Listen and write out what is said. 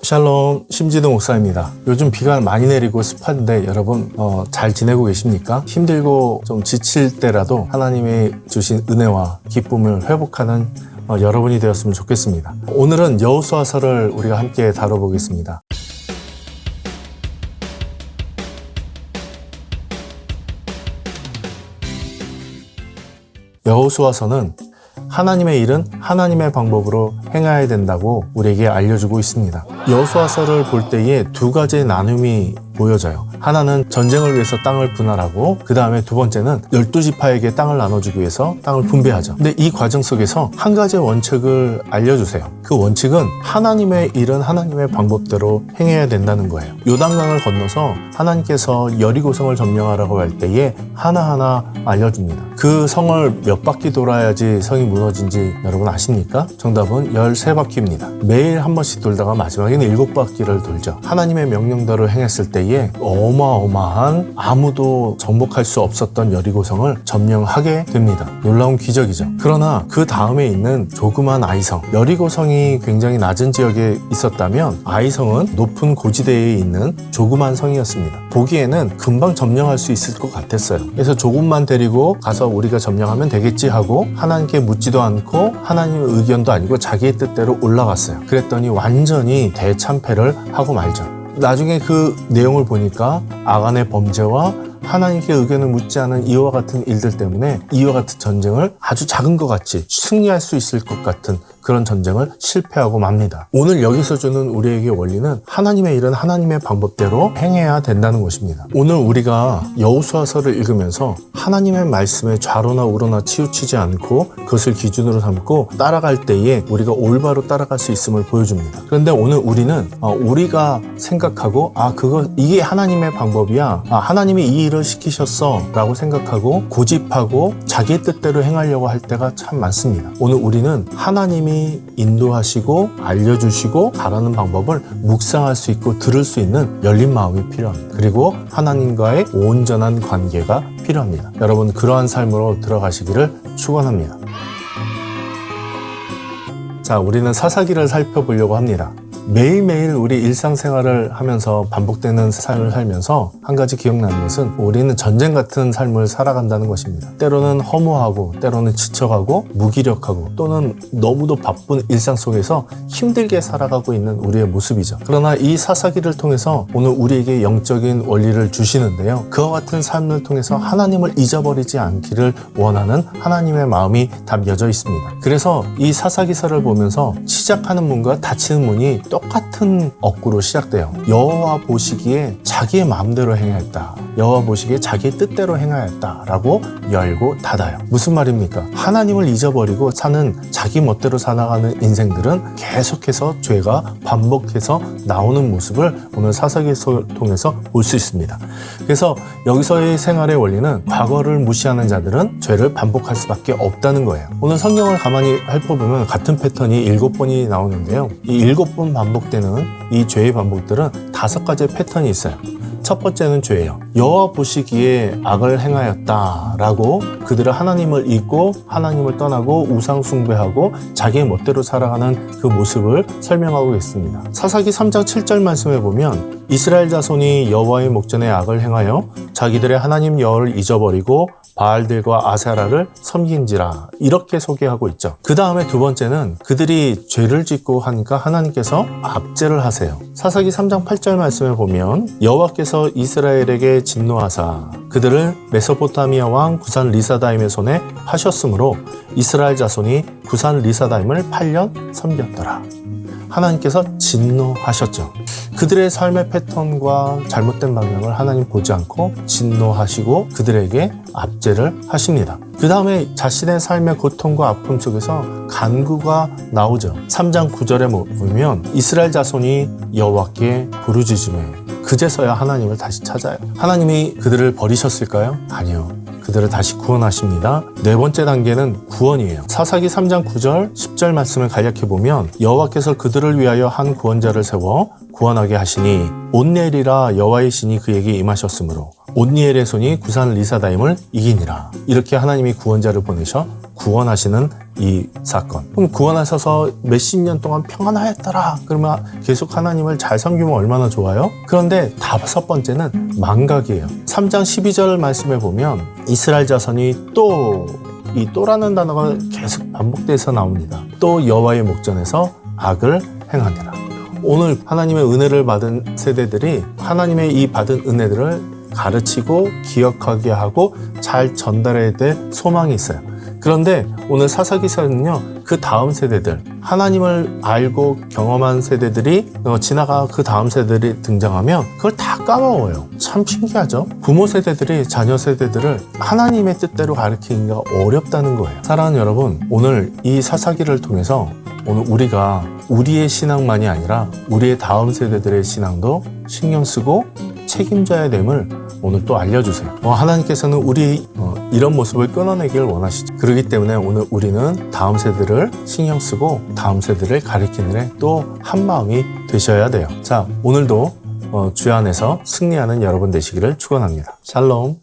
샬롬, 심진우 목사입니다. 요즘 비가 많이 내리고 습한데 여러분 잘 지내고 계십니까? 힘들고 좀 지칠 때라도 하나님이 주신 은혜와 기쁨을 회복하는 여러분이 되었으면 좋겠습니다. 오늘은 여호수아서를 우리가 함께 다뤄보겠습니다. 여호수아서는 하나님의 일은 하나님의 방법으로 행해야 된다고 우리에게 알려주고 있습니다. 여호수아서를 볼 때에 두 가지의 나눔이 보여져요. 하나는 전쟁을 위해서 땅을 분할하고, 그 다음에 두 번째는 12지파에게 땅을 나눠주기 위해서 땅을 분배하죠. 근데 이 과정 속에서 한 가지의 원칙을 알려주세요. 그 원칙은 하나님의 일은 하나님의 방법대로 행해야 된다는 거예요. 요단강을 건너서 하나님께서 여리고성을 점령하라고 할 때에 하나하나 알려줍니다. 그 성을 몇 바퀴 돌아야지 성이 무너진지 여러분 아십니까? 정답은 13바퀴입니다. 매일 한 번씩 돌다가 마지막에는 7바퀴를 돌죠. 하나님의 명령대로 행했을 때에 어마어마한 아무도 정복할 수 없었던 여리고성을 점령하게 됩니다. 놀라운 기적이죠. 그러나 그 다음에 있는 조그만 아이성, 여리고성이 굉장히 낮은 지역에 있었다면 아이성은 높은 고지대에 있는 조그만 성이었습니다. 보기에는 금방 점령할 수 있을 것 같았어요. 그래서 조금만 데리고 가서 우리가 점령하면 되겠지 하고 하나님께 묻지도 않고 하나님의 의견도 아니고 자기의 뜻대로 올라갔어요. 그랬더니 완전히 대참패를 하고 말죠. 나중에 그 내용을 보니까 아간의 범죄와 하나님께 의견을 묻지 않은 이와 같은 일들 때문에 이와 같은 전쟁을 아주 작은 것 같이 승리할 수 있을 것 같은 그런 전쟁을 실패하고 맙니다. 오늘 여기서 주는 우리에게 원리는 하나님의 일은 하나님의 방법대로 행해야 된다는 것입니다. 오늘 우리가 여호수아서를 읽으면서 하나님의 말씀에 좌로나 우로나 치우치지 않고 그것을 기준으로 삼고 따라갈 때에 우리가 올바로 따라갈 수 있음을 보여줍니다. 그런데 오늘 우리는 우리가 생각하고 이게 하나님의 방법이야, 하나님이 이 일을 시키셨어 라고 생각하고 고집하고 자기의 뜻대로 행하려고 할 때가 참 많습니다. 오늘 우리는 하나님이 인도하시고 알려주시고 바라는 방법을 묵상할 수 있고 들을 수 있는 열린 마음이 필요합니다. 그리고 하나님과의 온전한 관계가 필요합니다. 여러분 그러한 삶으로 들어가시기를 축원합니다. 자, 우리는 사사기를 살펴보려고 합니다. 매일매일 우리 일상생활을 하면서 반복되는 삶을 살면서 한 가지 기억나는 것은 우리는 전쟁 같은 삶을 살아간다는 것입니다. 때로는 허무하고 때로는 지쳐가고 무기력하고 또는 너무도 바쁜 일상 속에서 힘들게 살아가고 있는 우리의 모습이죠. 그러나 이 사사기를 통해서 오늘 우리에게 영적인 원리를 주시는데요. 그와 같은 삶을 통해서 하나님을 잊어버리지 않기를 원하는 하나님의 마음이 담겨져 있습니다. 그래서 이 사사기서를 보면서 시작하는 문과 닫히는 문이 똑같은 어구로 시작돼요. 여호와 보시기에 자기의 마음대로 행하였다. 여호와 보시기에 자기의 뜻대로 행하였다 라고 열고 닫아요. 무슨 말입니까? 하나님을 잊어버리고 사는 자기 멋대로 살아가는 인생들은 계속해서 죄가 반복해서 나오는 모습을 오늘 사사기를 통해서 볼 수 있습니다. 그래서 여기서의 생활의 원리는 과거를 무시하는 자들은 죄를 반복할 수밖에 없다는 거예요. 오늘 성경을 가만히 살펴보면 같은 패턴이 7번이 나오는데요. 이 7번 반복되는 이 죄의 반복들은 5가지의 패턴이 있어요. 첫 번째는 죄예요. 여호와 보시기에 악을 행하였다라고 그들은 하나님을 잊고 하나님을 떠나고 우상 숭배하고 자기의 멋대로 살아가는 그 모습을 설명하고 있습니다. 사사기 3장 7절 말씀에 보면 이스라엘 자손이 여호와의 목전에 악을 행하여 자기들의 하나님 여호와를 잊어버리고 바알들과 아세라를 섬긴지라 이렇게 소개하고 있죠. 그 다음에 두 번째는 그들이 죄를 짓고 하니까 하나님께서 압제를 하세요. 사사기 3장 8절 말씀에 보면 여호와께서 이스라엘에게 진노하사 그들을 메소포타미아 왕 구산 리사다임의 손에 하셨으므로 이스라엘 자손이 구산 리사다임을 8년 섬겼더라. 하나님께서 진노하셨죠. 그들의 삶의 패턴과 잘못된 방향을 하나님 보지 않고 진노하시고 그들에게 압제를 하십니다. 그 다음에 자신의 삶의 고통과 아픔 속에서 간구가 나오죠. 3장 9절에 보면 이스라엘 자손이 여호와께 부르짖으매 그제서야 하나님을 다시 찾아요. 하나님이 그들을 버리셨을까요? 아니요. 그들을 다시 구원하십니다. 네 번째 단계는 구원이에요. 사사기 3장 9절 10절 말씀을 간략해보면 여호와께서 그들을 위하여 한 구원자를 세워 구원하게 하시니 온니엘이라 여호와의 신이 그에게 임하셨으므로 온니엘의 손이 구산 리사다임을 이기니라. 이렇게 하나님이 구원자를 보내셔 구원하시는 이 사건. 그럼 구원하셔서 몇십 년 동안 평안하였더라. 그러면 계속 하나님을 잘 섬기면 얼마나 좋아요? 그런데 다섯 번째는 망각이에요. 3장 12절 말씀에 보면 이스라엘 자손이 이 또라는 단어가 계속 반복돼서 나옵니다. 또 여호와의 목전에서 악을 행하니라. 오늘 하나님의 은혜를 받은 세대들이 하나님의 이 받은 은혜들을 가르치고 기억하게 하고 잘 전달해야 될 소망이 있어요. 그런데 오늘 사사기서는요, 그 다음 세대들, 하나님을 알고 경험한 세대들이 지나가 그 다음 세대들이 등장하면 그걸 다 까먹어요. 참 신기하죠? 부모 세대들이 자녀 세대들을 하나님의 뜻대로 가르치기가 어렵다는 거예요. 사랑하는 여러분, 오늘 이 사사기를 통해서 오늘 우리가 우리의 신앙만이 아니라 우리의 다음 세대들의 신앙도 신경 쓰고 책임져야 됨을 오늘 또 알려주세요. 하나님께서는 우리 이런 모습을 끊어내기를 원하시죠. 그렇기 때문에 오늘 우리는 다음 세대를 신경 쓰고 다음 세대를 가르치는 데 또 한 마음이 되셔야 돼요. 자, 오늘도 주 안에서 승리하는 여러분 되시기를 축원합니다. 샬롬.